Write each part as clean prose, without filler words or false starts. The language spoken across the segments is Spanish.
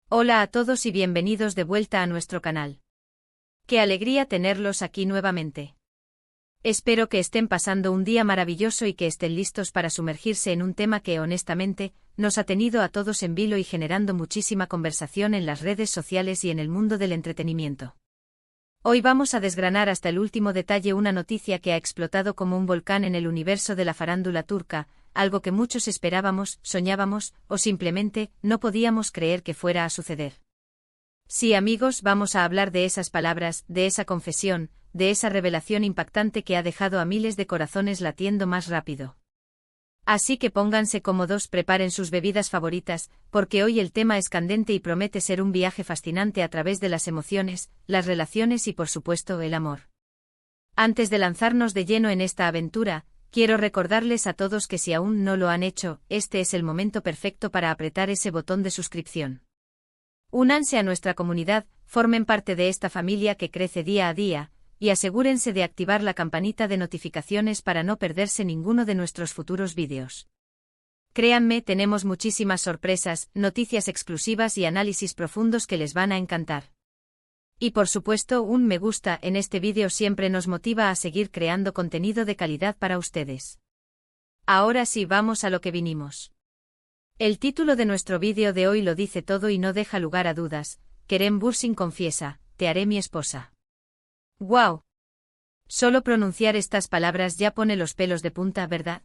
Hola a todos y bienvenidos de vuelta a nuestro canal. Qué alegría tenerlos aquí nuevamente. Espero que estén pasando un día maravilloso y que estén listos para sumergirse en un tema que, honestamente, nos ha tenido a todos en vilo y generando muchísima conversación en las redes sociales y en el mundo del entretenimiento. Hoy vamos a desgranar hasta el último detalle una noticia que ha explotado como un volcán en el universo de la farándula turca, algo que muchos esperábamos, soñábamos, o simplemente no podíamos creer que fuera a suceder. Sí, amigos, vamos a hablar de esas palabras, de esa confesión, de esa revelación impactante que ha dejado a miles de corazones latiendo más rápido. Así que pónganse cómodos, preparen sus bebidas favoritas, porque hoy el tema es candente y promete ser un viaje fascinante a través de las emociones, las relaciones y por supuesto el amor. Antes de lanzarnos de lleno en esta aventura, quiero recordarles a todos que si aún no lo han hecho, este es el momento perfecto para apretar ese botón de suscripción. Únanse a nuestra comunidad, formen parte de esta familia que crece día a día, y asegúrense de activar la campanita de notificaciones para no perderse ninguno de nuestros futuros vídeos. Créanme, tenemos muchísimas sorpresas, noticias exclusivas y análisis profundos que les van a encantar. Y por supuesto, un me gusta en este vídeo siempre nos motiva a seguir creando contenido de calidad para ustedes. Ahora sí, vamos a lo que vinimos. El título de nuestro vídeo de hoy lo dice todo y no deja lugar a dudas. Kerem Bürsin confiesa: te haré mi esposa. ¡Guau! Solo pronunciar estas palabras ya pone los pelos de punta, ¿verdad?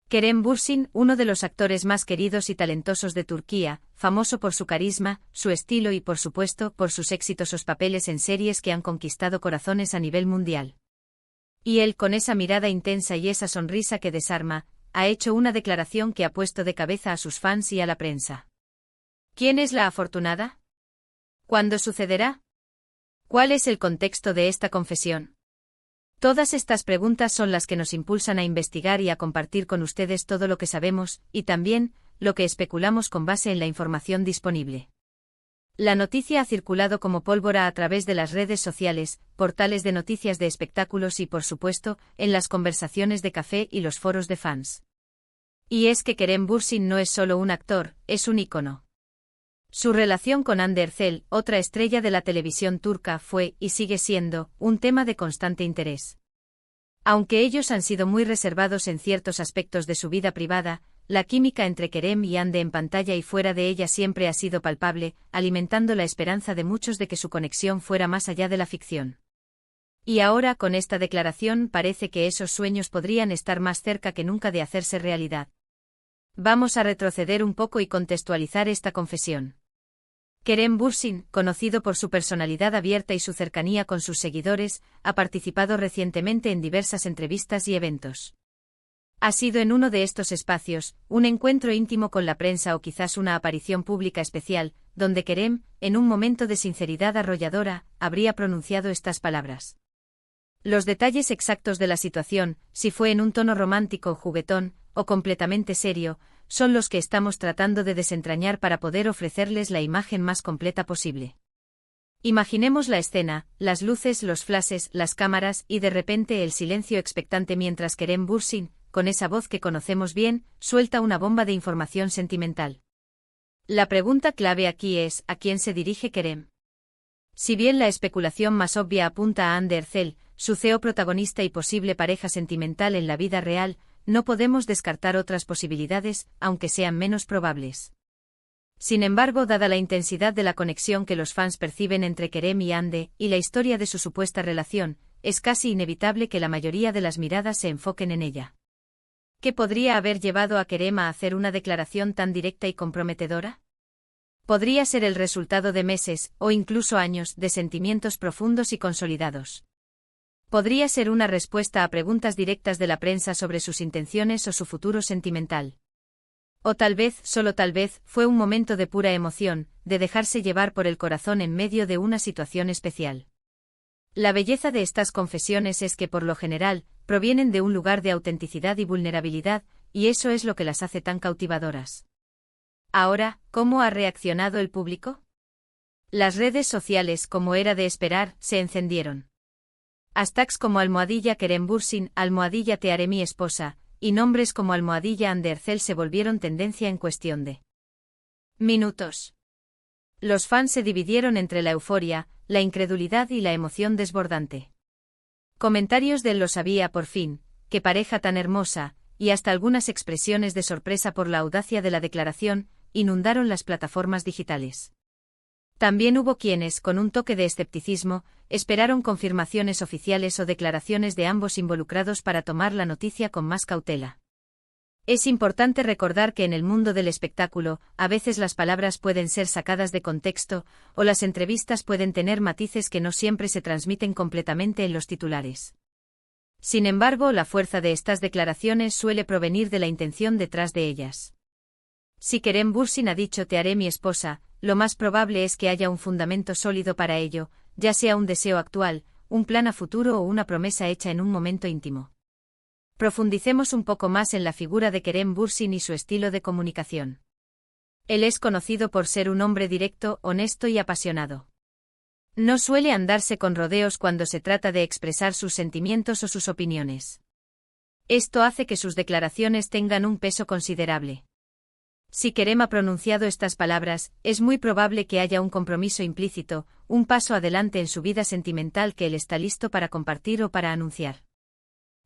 Kerem Bürsin, uno de los actores más queridos y talentosos de Turquía, famoso por su carisma, su estilo y por supuesto por sus exitosos papeles en series que han conquistado corazones a nivel mundial. Y él, con esa mirada intensa y esa sonrisa que desarma, ha hecho una declaración que ha puesto de cabeza a sus fans y a la prensa. ¿Quién es la afortunada? ¿Cuándo sucederá? ¿Cuál es el contexto de esta confesión? Todas estas preguntas son las que nos impulsan a investigar y a compartir con ustedes todo lo que sabemos, y también, lo que especulamos con base en la información disponible. La noticia ha circulado como pólvora a través de las redes sociales, portales de noticias de espectáculos y, por supuesto, en las conversaciones de café y los foros de fans. Y es que Kerem Bürsin no es solo un actor, es un ícono. Su relación con Hande Erçel, otra estrella de la televisión turca, fue, y sigue siendo, un tema de constante interés. Aunque ellos han sido muy reservados en ciertos aspectos de su vida privada, la química entre Kerem y Hande en pantalla y fuera de ella siempre ha sido palpable, alimentando la esperanza de muchos de que su conexión fuera más allá de la ficción. Y ahora, con esta declaración, parece que esos sueños podrían estar más cerca que nunca de hacerse realidad. Vamos a retroceder un poco y contextualizar esta confesión. Kerem Bürsin, conocido por su personalidad abierta y su cercanía con sus seguidores, ha participado recientemente en diversas entrevistas y eventos. Ha sido en uno de estos espacios, un encuentro íntimo con la prensa o quizás una aparición pública especial, donde Kerem, en un momento de sinceridad arrolladora, habría pronunciado estas palabras. Los detalles exactos de la situación, si fue en un tono romántico o juguetón, o completamente serio, son los que estamos tratando de desentrañar para poder ofrecerles la imagen más completa posible. Imaginemos la escena, las luces, los flashes, las cámaras y de repente el silencio expectante mientras Kerem Bürsin, con esa voz que conocemos bien, suelta una bomba de información sentimental. La pregunta clave aquí es, ¿a quién se dirige Kerem? Si bien la especulación más obvia apunta a Hande Erçel, su CEO protagonista y posible pareja sentimental en la vida real, no podemos descartar otras posibilidades, aunque sean menos probables. Sin embargo, dada la intensidad de la conexión que los fans perciben entre Kerem y Hande, y la historia de su supuesta relación, es casi inevitable que la mayoría de las miradas se enfoquen en ella. ¿Qué podría haber llevado a Kerem a hacer una declaración tan directa y comprometedora? Podría ser el resultado de meses, o incluso años, de sentimientos profundos y consolidados. Podría ser una respuesta a preguntas directas de la prensa sobre sus intenciones o su futuro sentimental. O tal vez, solo tal vez, fue un momento de pura emoción, de dejarse llevar por el corazón en medio de una situación especial. La belleza de estas confesiones es que por lo general, provienen de un lugar de autenticidad y vulnerabilidad, y eso es lo que las hace tan cautivadoras. Ahora, ¿cómo ha reaccionado el público? Las redes sociales, como era de esperar, se encendieron. Hashtags como ¡Kerem Bürsin, ¡te haré mi esposa! Y nombres como ¡Hande Erçel se volvieron tendencia en cuestión de minutos. Los fans se dividieron entre la euforia, la incredulidad y la emoción desbordante. Comentarios de "lo sabía por fin", "qué pareja tan hermosa", y hasta algunas expresiones de sorpresa por la audacia de la declaración, inundaron las plataformas digitales. También hubo quienes, con un toque de escepticismo, esperaron confirmaciones oficiales o declaraciones de ambos involucrados para tomar la noticia con más cautela. Es importante recordar que en el mundo del espectáculo, a veces las palabras pueden ser sacadas de contexto, o las entrevistas pueden tener matices que no siempre se transmiten completamente en los titulares. Sin embargo, la fuerza de estas declaraciones suele provenir de la intención detrás de ellas. Si Kerem Bürsin ha dicho "te haré mi esposa", lo más probable es que haya un fundamento sólido para ello, ya sea un deseo actual, un plan a futuro o una promesa hecha en un momento íntimo. Profundicemos un poco más en la figura de Kerem Bürsin y su estilo de comunicación. Él es conocido por ser un hombre directo, honesto y apasionado. No suele andarse con rodeos cuando se trata de expresar sus sentimientos o sus opiniones. Esto hace que sus declaraciones tengan un peso considerable. Si Kerem ha pronunciado estas palabras, es muy probable que haya un compromiso implícito, un paso adelante en su vida sentimental que él está listo para compartir o para anunciar.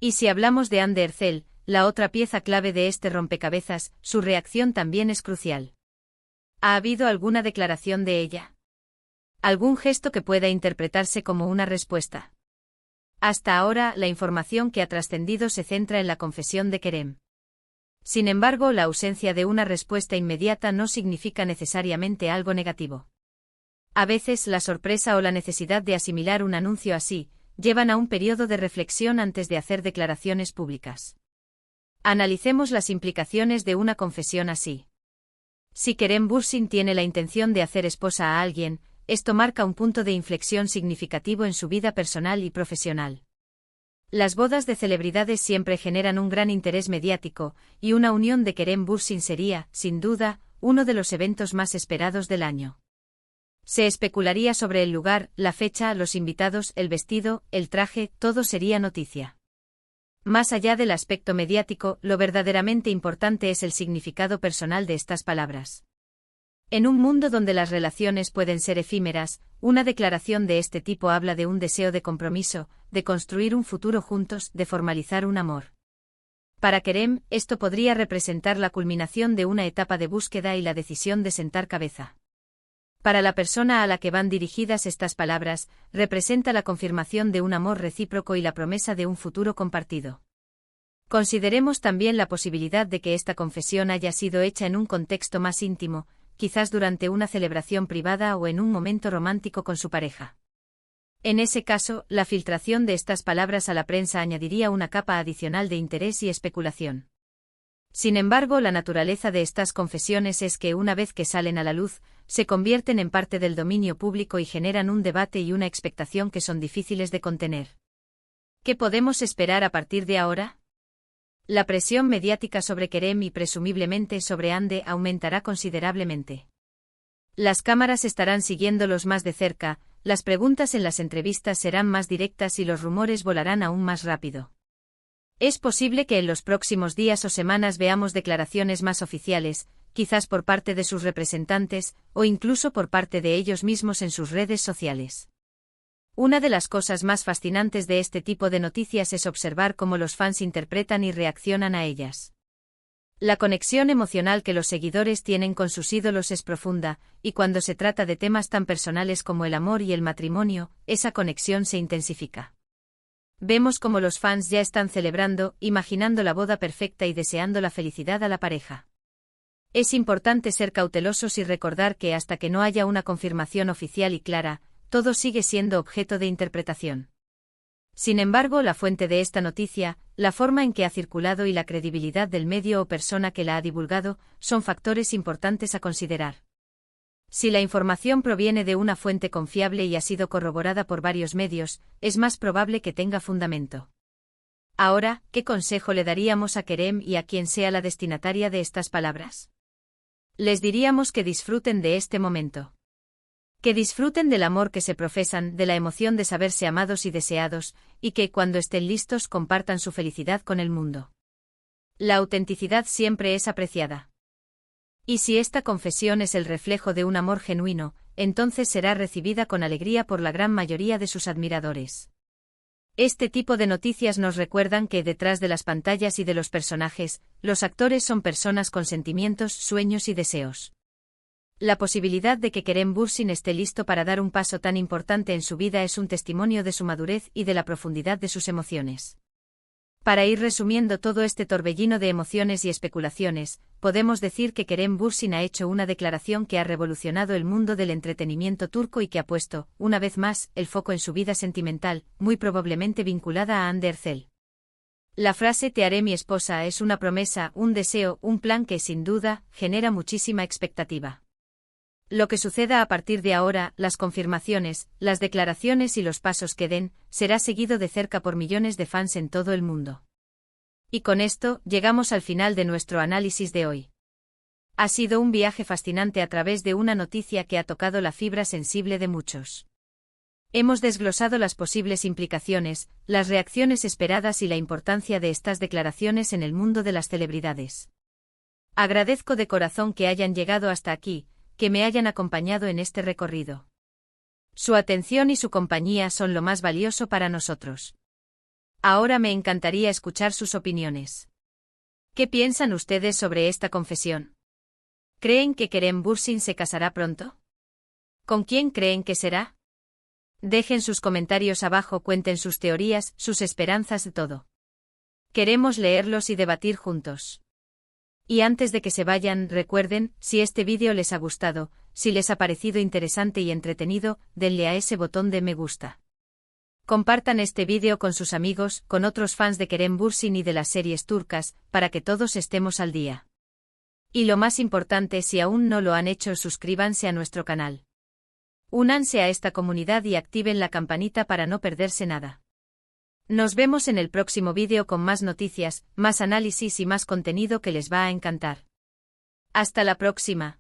Y si hablamos de Hande Erçel, la otra pieza clave de este rompecabezas, su reacción también es crucial. ¿Ha habido alguna declaración de ella? ¿Algún gesto que pueda interpretarse como una respuesta? Hasta ahora, la información que ha trascendido se centra en la confesión de Kerem. Sin embargo, la ausencia de una respuesta inmediata no significa necesariamente algo negativo. A veces, la sorpresa o la necesidad de asimilar un anuncio así, llevan a un periodo de reflexión antes de hacer declaraciones públicas. Analicemos las implicaciones de una confesión así. Si Kerem Bürsin tiene la intención de hacer esposa a alguien, esto marca un punto de inflexión significativo en su vida personal y profesional. Las bodas de celebridades siempre generan un gran interés mediático, y una unión de Kerem Bürsin sería, sin duda, uno de los eventos más esperados del año. Se especularía sobre el lugar, la fecha, los invitados, el vestido, el traje, todo sería noticia. Más allá del aspecto mediático, lo verdaderamente importante es el significado personal de estas palabras. En un mundo donde las relaciones pueden ser efímeras, una declaración de este tipo habla de un deseo de compromiso, de construir un futuro juntos, de formalizar un amor. Para Kerem, esto podría representar la culminación de una etapa de búsqueda y la decisión de sentar cabeza. Para la persona a la que van dirigidas estas palabras, representa la confirmación de un amor recíproco y la promesa de un futuro compartido. Consideremos también la posibilidad de que esta confesión haya sido hecha en un contexto más íntimo, quizás durante una celebración privada o en un momento romántico con su pareja. En ese caso, la filtración de estas palabras a la prensa añadiría una capa adicional de interés y especulación. Sin embargo, la naturaleza de estas confesiones es que una vez que salen a la luz, se convierten en parte del dominio público y generan un debate y una expectación que son difíciles de contener. ¿Qué podemos esperar a partir de ahora? La presión mediática sobre Kerem y presumiblemente sobre Hande aumentará considerablemente. Las cámaras estarán siguiéndolos más de cerca, las preguntas en las entrevistas serán más directas y los rumores volarán aún más rápido. Es posible que en los próximos días o semanas veamos declaraciones más oficiales, quizás por parte de sus representantes, o incluso por parte de ellos mismos en sus redes sociales. Una de las cosas más fascinantes de este tipo de noticias es observar cómo los fans interpretan y reaccionan a ellas. La conexión emocional que los seguidores tienen con sus ídolos es profunda, y cuando se trata de temas tan personales como el amor y el matrimonio, esa conexión se intensifica. Vemos cómo los fans ya están celebrando, imaginando la boda perfecta y deseando la felicidad a la pareja. Es importante ser cautelosos y recordar que hasta que no haya una confirmación oficial y clara, todo sigue siendo objeto de interpretación. Sin embargo, la fuente de esta noticia, la forma en que ha circulado y la credibilidad del medio o persona que la ha divulgado, son factores importantes a considerar. Si la información proviene de una fuente confiable y ha sido corroborada por varios medios, es más probable que tenga fundamento. Ahora, ¿qué consejo le daríamos a Kerem y a quien sea la destinataria de estas palabras? Les diríamos que disfruten de este momento. Que disfruten del amor que se profesan, de la emoción de saberse amados y deseados, y que, cuando estén listos, compartan su felicidad con el mundo. La autenticidad siempre es apreciada. Y si esta confesión es el reflejo de un amor genuino, entonces será recibida con alegría por la gran mayoría de sus admiradores. Este tipo de noticias nos recuerdan que detrás de las pantallas y de los personajes, los actores son personas con sentimientos, sueños y deseos. La posibilidad de que Kerem Bürsin esté listo para dar un paso tan importante en su vida es un testimonio de su madurez y de la profundidad de sus emociones. Para ir resumiendo todo este torbellino de emociones y especulaciones, podemos decir que Kerem Bürsin ha hecho una declaración que ha revolucionado el mundo del entretenimiento turco y que ha puesto, una vez más, el foco en su vida sentimental, muy probablemente vinculada a Hande Erçel. La frase "te haré mi esposa" es una promesa, un deseo, un plan que, sin duda, genera muchísima expectativa. Lo que suceda a partir de ahora, las confirmaciones, las declaraciones y los pasos que den, será seguido de cerca por millones de fans en todo el mundo. Y con esto, llegamos al final de nuestro análisis de hoy. Ha sido un viaje fascinante a través de una noticia que ha tocado la fibra sensible de muchos. Hemos desglosado las posibles implicaciones, las reacciones esperadas y la importancia de estas declaraciones en el mundo de las celebridades. Agradezco de corazón que hayan llegado hasta aquí, que me hayan acompañado en este recorrido. Su atención y su compañía son lo más valioso para nosotros. Ahora me encantaría escuchar sus opiniones. ¿Qué piensan ustedes sobre esta confesión? ¿Creen que Kerem Bürsin se casará pronto? ¿Con quién creen que será? Dejen sus comentarios abajo, cuenten sus teorías, sus esperanzas, de todo. Queremos leerlos y debatir juntos. Y antes de que se vayan, recuerden, si este vídeo les ha gustado, si les ha parecido interesante y entretenido, denle a ese botón de me gusta. Compartan este vídeo con sus amigos, con otros fans de Kerem Bürsin y de las series turcas, para que todos estemos al día. Y lo más importante, si aún no lo han hecho, suscríbanse a nuestro canal. Únanse a esta comunidad y activen la campanita para no perderse nada. Nos vemos en el próximo vídeo con más noticias, más análisis y más contenido que les va a encantar. Hasta la próxima.